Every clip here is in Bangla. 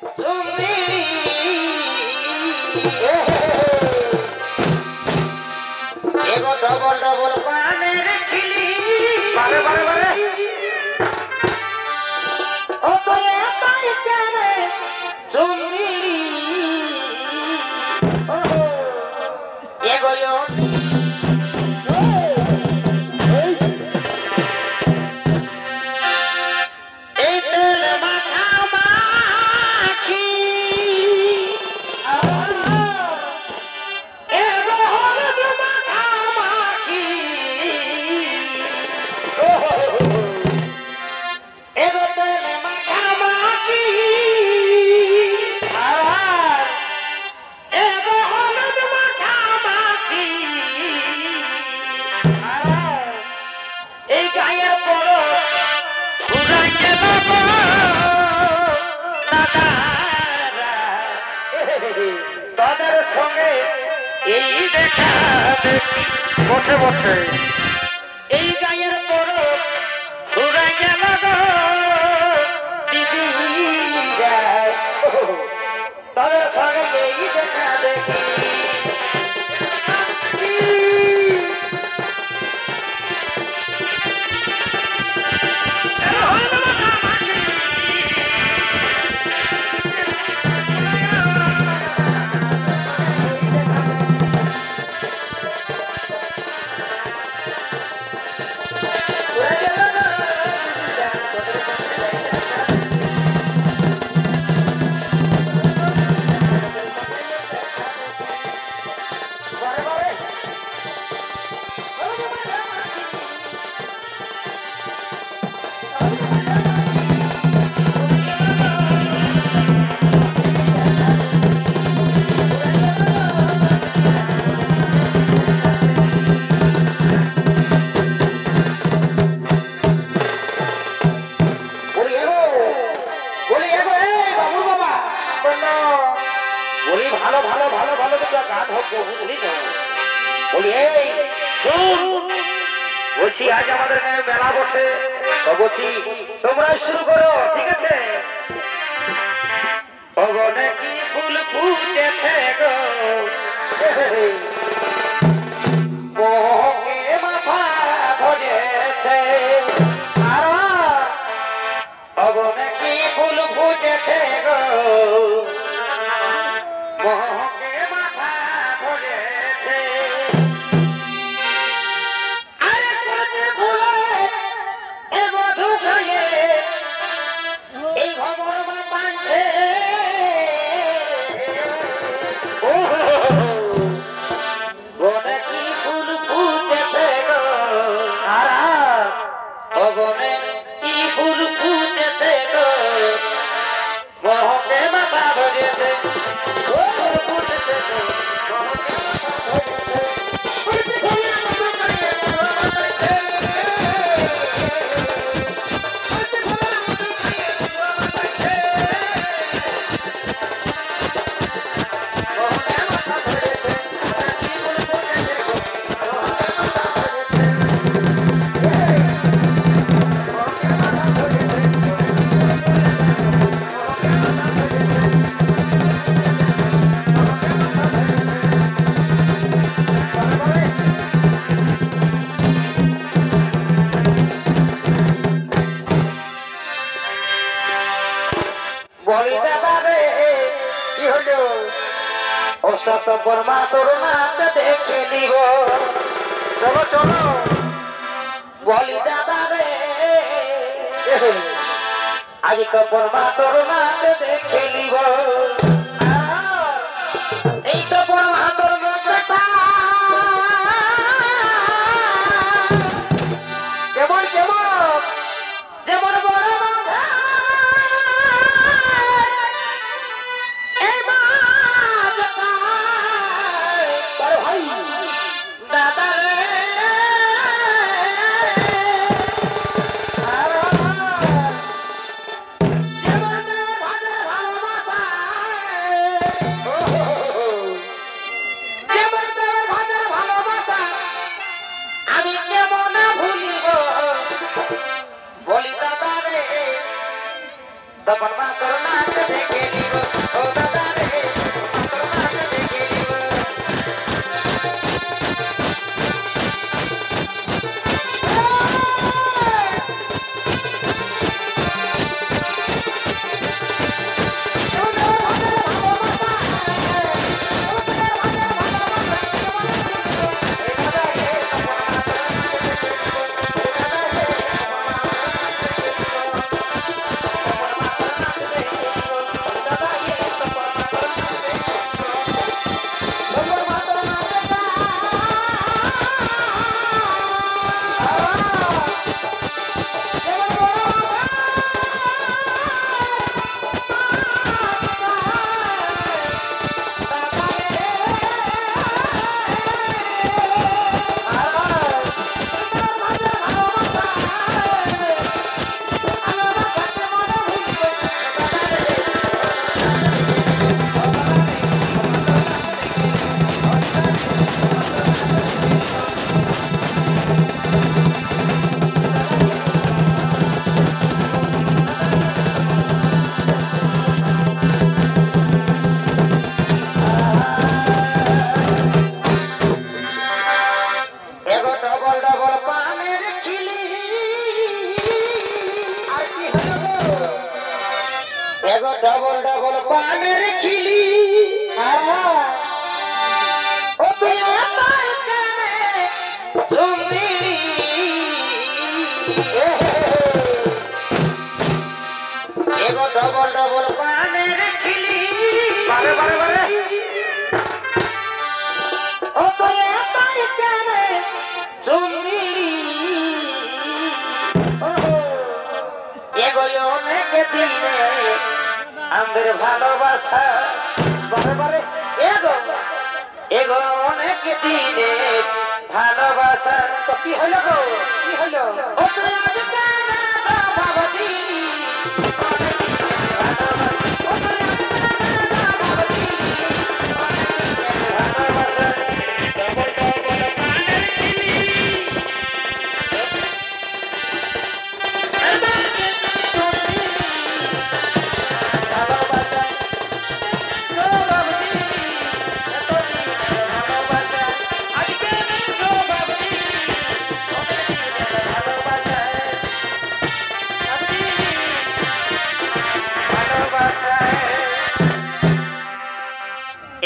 তুমি এগো ডবল ডবল পানের খিলি বারে বারে বারে ও তো এটাই জানে তুমি এগো তাদের সঙ্গে এই দেখা দেখি বসে বসে এই গায়ের বড় ঘুরে গেল দিদি তাদের সঙ্গে এই দেখা দেখি বলছি আজ আমাদের গায়ে মেলা বসে তো বলছি তোমরা শুরু করো ঠিক আছে ভগনে কি ফুল ফুটেছে গো মোহকে মাথা ধরেছে আর ভগনে কি ফুল ফুটেছে গো মোহকে মাথা ধরেছে এই ভবন পাচ্ছে বনে কি ফুল ফুটেছে গো ভবনে কি ফুল ফুটেছে গো মোহকে মাথা ধরেছে পরমা তোর নাচ দেখে দিব চলো চলো বলি দাদা রে আজ তো পরমা তোর নাচ দেখে দিব এই তো পরমা তোর নাচটা কেমন কেমন যেমন বড় ডবল ডবল পানের খিলি ও তুই আমার কানে তুমি এগো ডবল ডবল পানের খিলি বারে বারে বারে ও তুই আমার কানে তুমি এগো অনেক দিনে আমাদের ভালোবাসা বারে বারে এগো এগো অনেক দিনে ভালোবাসা তো কি হলো গো কি হলো ও তুই আজ কেন ভাবতি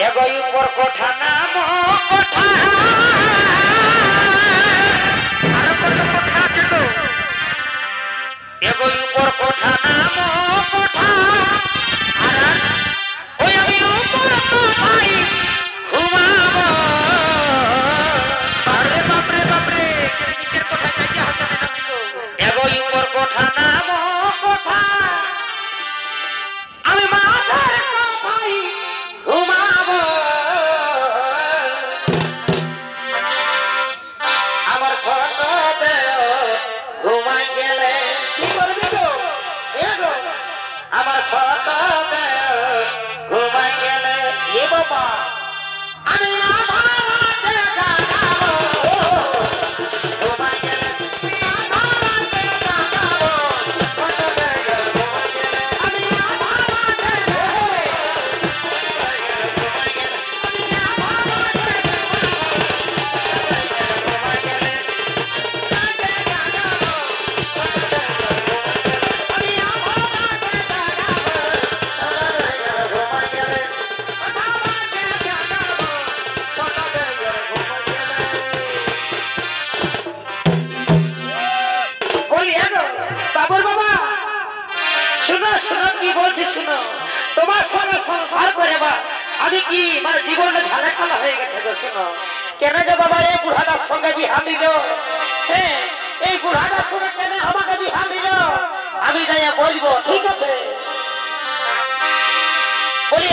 এগো উপর কোঠা নাম কোঠা আর কত কোঠা আছে তো এগো উপর কোঠা নাম কোঠা আর ওই আমি উপর কোঠায় ঘুমাবো বাপরে বাপরে বাপরে কিরকির কোঠায় যাই হচ্ছে না কিন্তু এগো উপর কোঠা নাম কোঠা আমি মাথার কোঠায় ঘুমাবো আমার ছোট ঘুমাই গেলে কি করবি তো এগো আমার ছোট ঘুমাই গেলে এ বাবা আমি ঘুমাই গেলে তোমার সঙ্গে সংসার করে বা আমি কি মানে জীবনে ঝালেখালা হয়ে গেছে গো শুনো কেন যে বাবা এই বুড়াটার সঙ্গে বিহা দিল হ্যাঁ এই বুড়াটার সঙ্গে কেন আমাকে বিহা দিল আমি যাইয়া বলবো ঠিক আছে বলি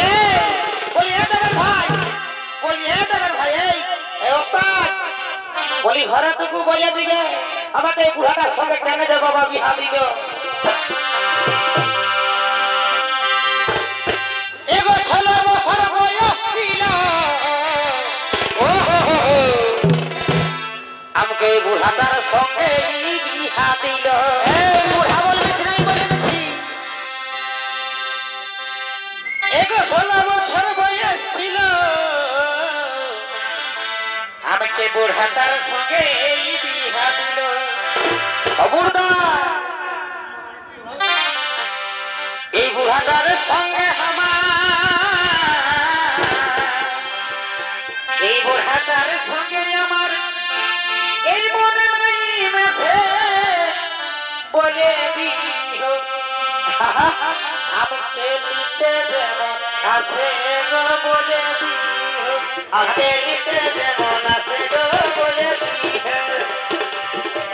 দেবেন ভাই এই ওস্তাদ বলি ঘরে টুকু বলে দিবে আমাকে এই বুড়াটার সঙ্গে কেন যে বাবা বিহা দিল আমাকে বুড়াটার সঙ্গে বিহা দিল বুড়া বলবি নাই বলে দিচ্ছি এগো 16 বছর বয়স ছিল আমাকে বুড়াটার সঙ্গে বিহা দিল খবরদার এই বুড়াটার সঙ্গে এই বুড়াটার সঙ্গে আমার এই মনে নাই মেঘে বলে দিও আমাকে নিতে যেমন আসে গো বলে দিও আমাকে নিতে যেমন আসে গো বলে দিও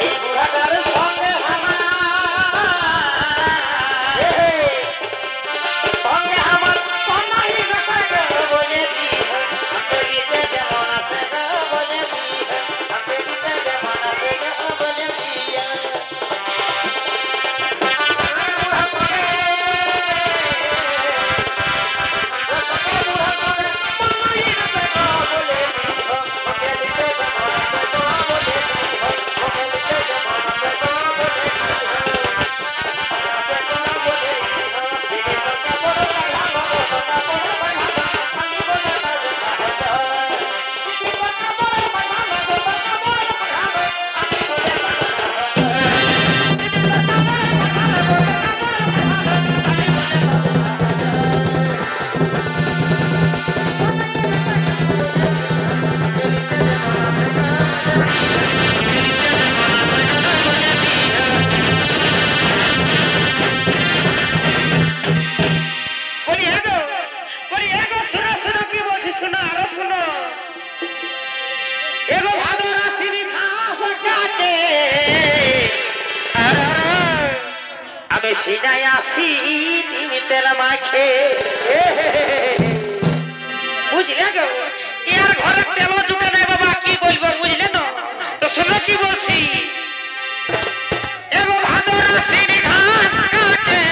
এই বুড়াটার সঙ্গে আমার কন্যাই বেটা গো বলে দিও আমাকে নিতে যেমন আসে গো বলে দিও আমাকে নিতে যেমন আসে গো বলে দিও Okay. আমি সিনাই আসি নিমিতের মাখে বুঝলে গো ইয়ার ঘরে তেল জুটে নাই বাবা কি বলবো বুঝলে না তো শুনো কি বলছি এগো ভাদর আসির ঘাস কাটে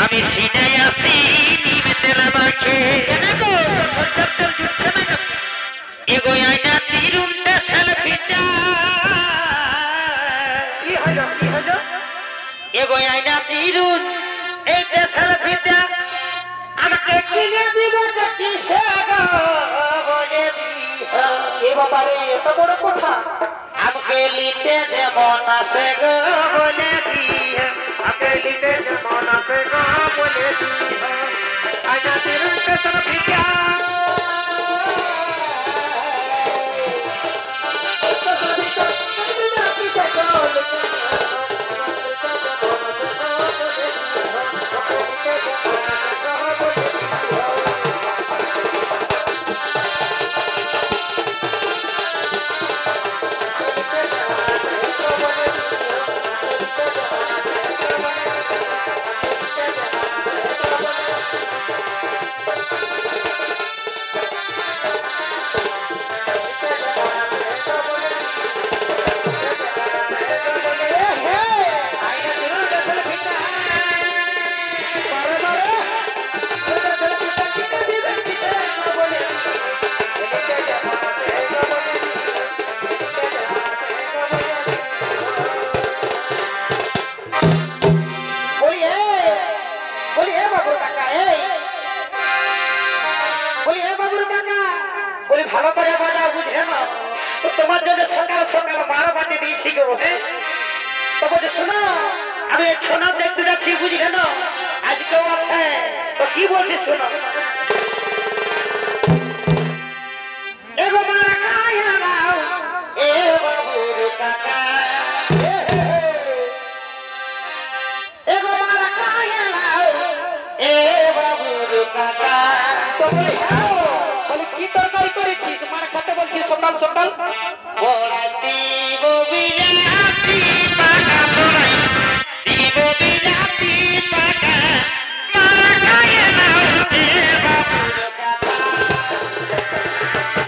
আমি সিনাই আসি নিমিতের মাখে কেন গো সরষের তেল জুটছে না কেন এগো আইনা চিরুনতে সেলফিটা এগো আইনা চিরুন এই সেলফিটা আমাকে কিনে দিবে কিসে গো বলে দিও এ বাবারে এত বড় কথা আমাকে লিতে যেমন আছে গো বলে দিও আমাকে লিতে যেমন আছে গো বলে দিও আইনা চিরুন সেলফিটা ভালো করে বাজাও বুঝলে না তোমার জন্য সকাল সকাল 12 বাজে দিয়েছি গো তো বলছে শোনো আমি ছোনা দেখতে যাচ্ছি বুঝলে না আজকেও আছে তো কি বলছিস শোনো এগো মারা খায়া নাও এ বাবুর কাকা এগো মারা খায়া নাও এ বাবুর কাকা তো বলে কি তরকারি করেছিস মার খেতে বলছিস সকাল সকাল বড়াই দিব বিলাতি পাকা বড়াই দিব বিলাতি পাকা মারা খায় নাও এ বাবুর কাকা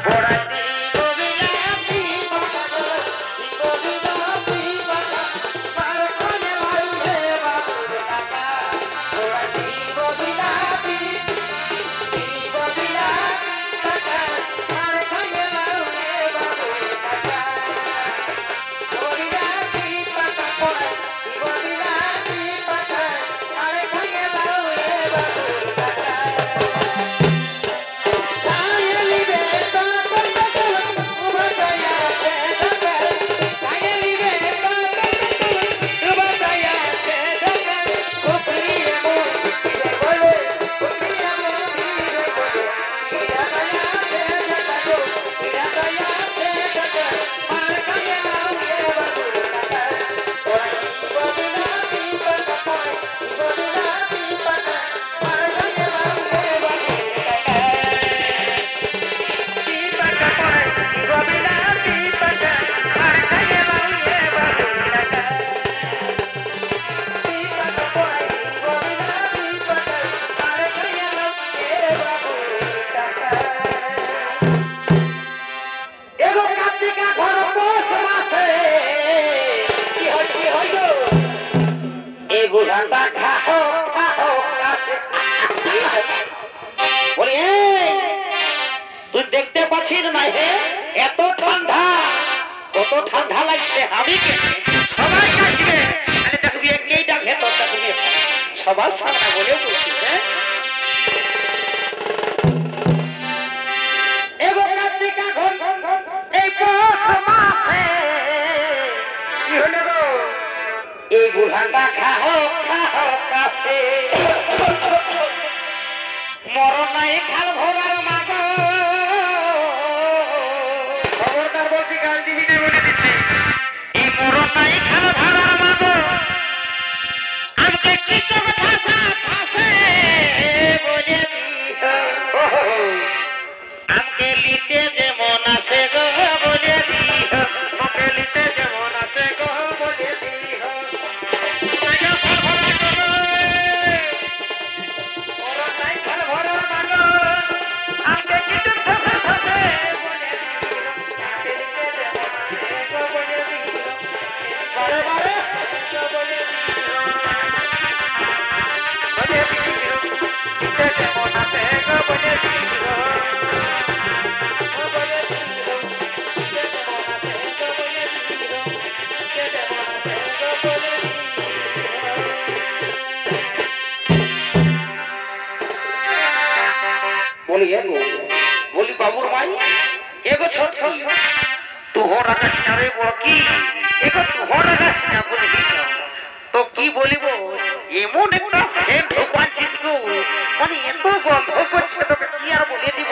বড়াই দিব বিলাতি পাকা দিব বিলাতি পাকা মারা খায় নাও এ বাবুর কাকা বড়াই দিব বিলাতি দিব বিলাতি তুই দেখতে পাচ্ছিস না হে এত ঠান্ডা কত ঠান্ডা লাগছে আমি সবাই আসবে আরে দেখবি একলাই ডাক হে তো দেখবি সবার সামনে বলে বলছিস হ্যাঁ এগো কার্তিকা ঘন এই পৌষ মাসে কি হলো গো এই বুড়াটা খাও খাও কাছে মরণ নাই খাল ভোগার মাগ খবরদার বলছি গাল দিবি না বলে দিচ্ছি এই মরণ নাই খাল ভোগার মাগ আমাকে কিছু ভাষা ভাষে বলে দিও আমাকে লিতে যেমন আছে গো বলে দিও আমাকে লিতে যেমন আছে গো বলে দিও बोली एगो बोली बाबूर माई एगो छोटी तू हो राजा सिनारे बोकी एगो तू हो राजा सिना बोली तो की बोलिबो এমন একটা সেন্ট ঢোকাচ্ছিস গো মানে এত গন্ধ করছে তোকে কি আর বলে দিব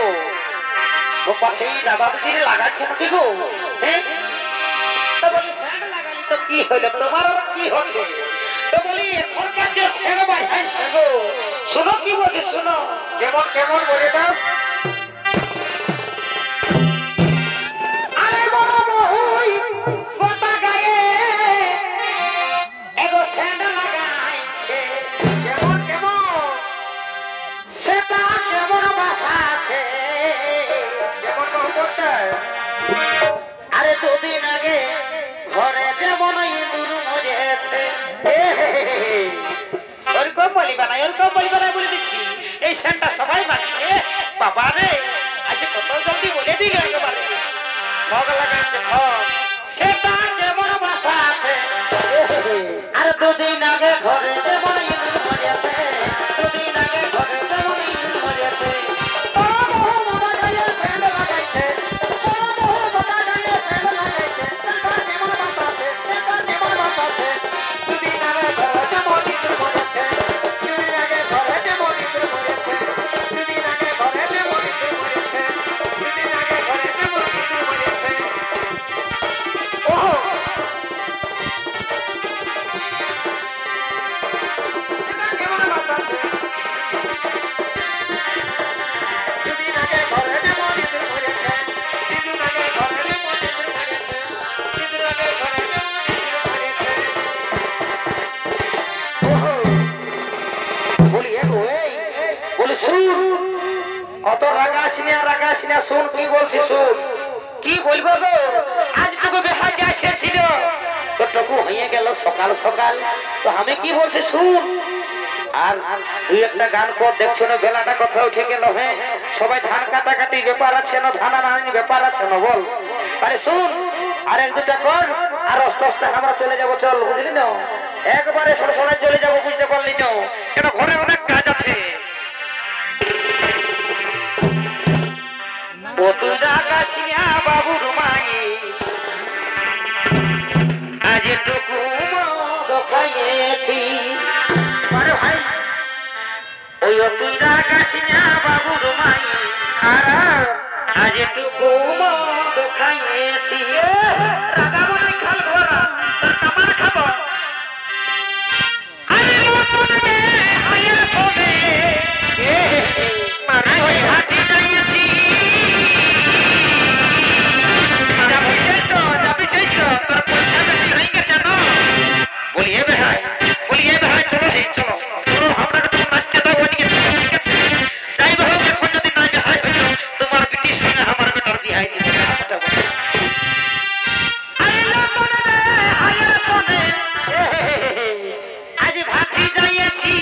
তো পাশেই দাদা দিদি লাগাচ্ছে নাকি গো হ্যাঁ তো বলি সেন্ট লাগাই তো কি হলো তোমার কি হচ্ছে তো বলি এখনকার যে সেন্ট বাজাচ্ছে গো শুনো কি বলছে শুনো যেমন কেমন বলে দাও আরে বড় বহুই গোটা গায়ে এগো সেন্ট লাগাইছে কেমন কেমন সেটা কেমন বাসাছে কেমন বলতে আরে দুদিন আগে ঘরে যেমন ইঁদুর মরেছে ওরকম বলিবা না ওরকম বলিবা না বলে দিচ্ছি এই সেন্টটা সবাই মারছে বাবা রে আসে কত জলদি বলে দিল একেবারে ভগ লাগাচ্ছে ভগ সেটা কেমন বাসা আছে আর দুদিন আগে ঘরে যেমন ইঁদুর মরেছে দুদিন আগে ঘরে যেমন ইঁদুর মরেছে শুন কি বলছি শুন কি বলবো গো আজ টুকু বেহাজ এসেছিল তো টুকু হয়ে গেল সকাল সকাল তো আমি কি বলছি শুন আর দুই একটা গান কর দেখছো না বেলাটা কথা উঠে গেল হ্যাঁ সবাই ধান কাটাকাটি ব্যাপার আছে না ধান আনানি ব্যাপার আছে না বল আরে শুন আর এক দুটা কর আর আস্তে আস্তে আমরা চলে যাবো চল বুঝলি না একবারে সরাসরি চলে যাবো বুঝতে পারলি না কেন ঘরে অনেক কাজ আছে ও তুই রাগাসিয়া বাবুর মাই আজ টুকু খাইয়েছি আরে ভাই ওই ও তুই রাগাসিয়া বাবুর মাই আর আজ টুকু খাইয়েছি রাগাবাই খাল ভরা তামার খাবো আরে মতন মে হায়ার সোনে মারে ওই হাতি যাইয়েছি बोलिए भाई चलो ही चलो चलो हमरा के तुम नाचते दाও ওদিকে চলো ঠিক আছে যাই ভাই এখন যদি না বিহাই হইতো তোমার পিটির সঙ্গে আমার বেটার বিহাই দিবে হাতটা বলে আরে মনে রে হায়ার সোনে আজ ভাতি যাইছি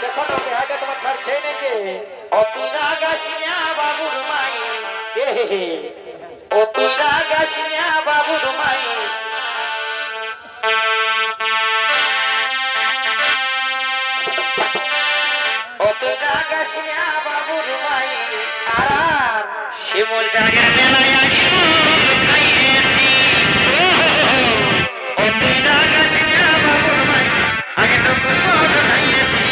দেখো তো আগে তোমার ছাড়ছে নাকি ও তুই রাগাসিয়া বাবুর মাই ও তুই রাগাসিয়া বাবুর মাই বাবুর মাই আর শিমুল জাগের মেলায় আজি মদ খাইয়েছি ও তুই রাগাসিয়া বাবুর মাই আগে তো মদ খাইয়েছি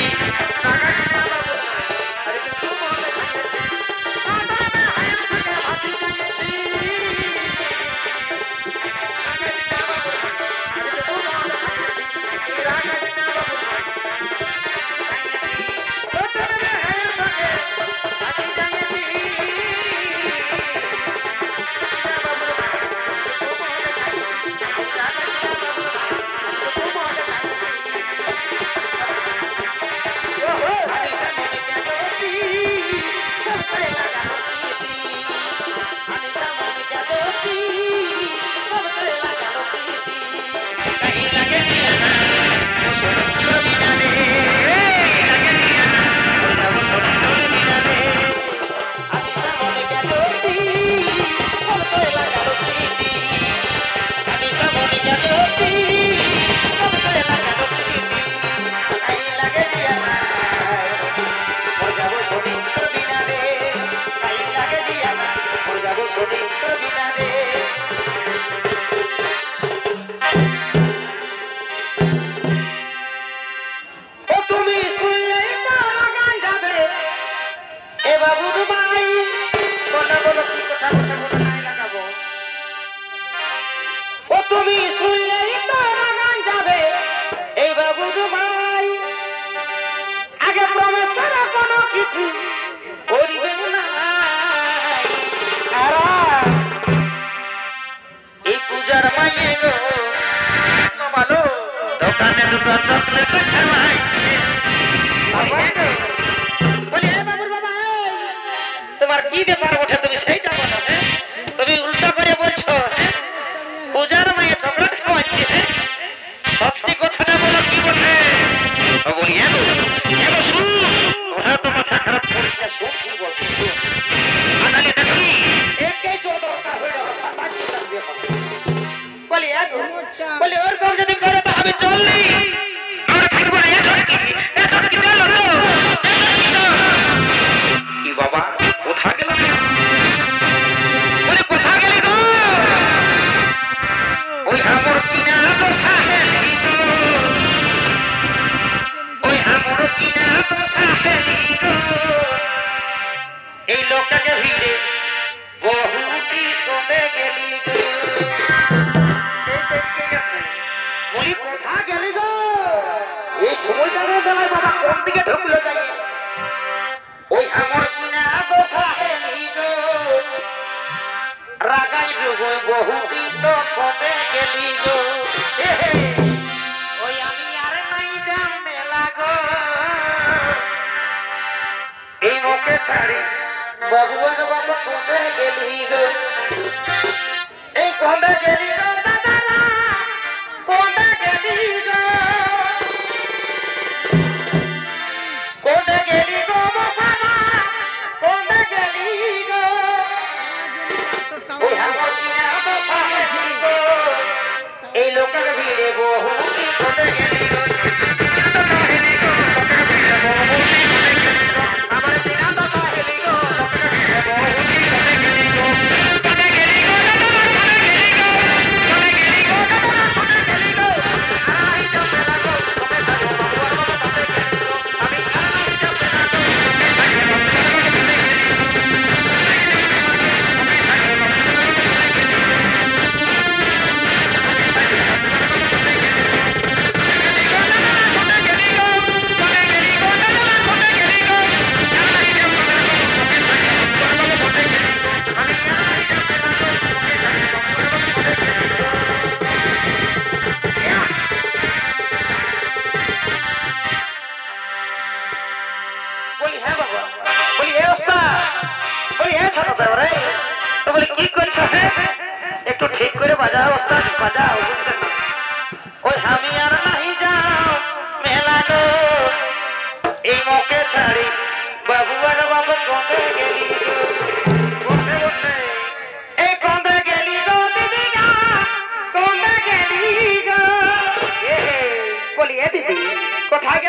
বাবুর ভাই বলো বলো কি কথা কথা বলো নাই লাগাবো ও তুমি শুনলেই তো রাগান যাবে এই বাবুর ভাই আগে প্রবেশ করে কোনো কিছু করিবে না এই পূজার মাইয়ে গো ভালো দোকানে দুটো চকলেট খাওয়াইছে বলি হে বাবুর বাবা তোমার কি ব্যাপার ওঠে তুমি সেইটা বলো হ্যাঁ তুমি উল্টো করে বলছো হ্যাঁ পূজার মাইয়ে চকলেট খাওয়াচ্ছে সত্যি কথাটা বলো কি বটে বলি এগো এগো শুন ওরা তো মাথা খারাপ করিস না শুন কি বলছো আনালি দেখলি একে জোর দরকার হয়ে বলি এগো বলি ওরকম যদি করে তো আমি চললি আমরা থাকবো না এ ছটকি চলো তো কি বাবা কোথা গেল বলে কোথা গেলি গো ওই আমার কিনা তো সাহেলি গো ওই আমার কিনা তো সাহেলি গো এই লোকটাকে ভিড়ে বহুটি কমে গেলি গো বলি কোথা গেলি গো এই সময়টার বেলায় বাবা কোন দিকে ঢুকলো যাই ওই আমার কিনা তো সাহেলি গো রাগাই গো বহুটি তো কমে গেলি গো ওই আমি আর নাই যাম মেলা গো এই মুখে ছাড়ি বাবুয়ার বাবা কমে গেলি গো এই কমে গেলি গো দাদারা কমে গেলি গো কমে গেলি গো বাবা কমে গেলি গো ওই আমার কিনা তো সাহেলি গো এই লোকের ভিড়ে বহুটি কমে গেলি গো সাহেলি গো লোকের ভিড়ে বহুটি কমে গেলি গো আমার কিনা তো সাহেলি গো লোকের ভিড়ে বহুটি কমে গেলি গো কমে গেলি গো দাদা কমে গেলি গো দাদা কমে গেলি গো আই যাবে না গো কমে যাবো বাবুয়ার বাবা কমে গেলি গো আমি আই যাবে না গো কমে যাবো বাবুয়ার বাবা কমে গেলি গো বলি হ্যাঁ বাবা বলি এ ওস্তাদ বলি এ ছোট রে তো বলি কি করছো একটু ঠিক করে বাজাও ওস্তাদ বাজাও ওই আমি আর নাই যাও মেলা গো এই মুখে ছাড়ি বাবু আর বাবা কমে গেলি গো বসে বসে এই কমে গেলি গো দিদি গা কমে গেলি গো বলি এ দিদি কোথায়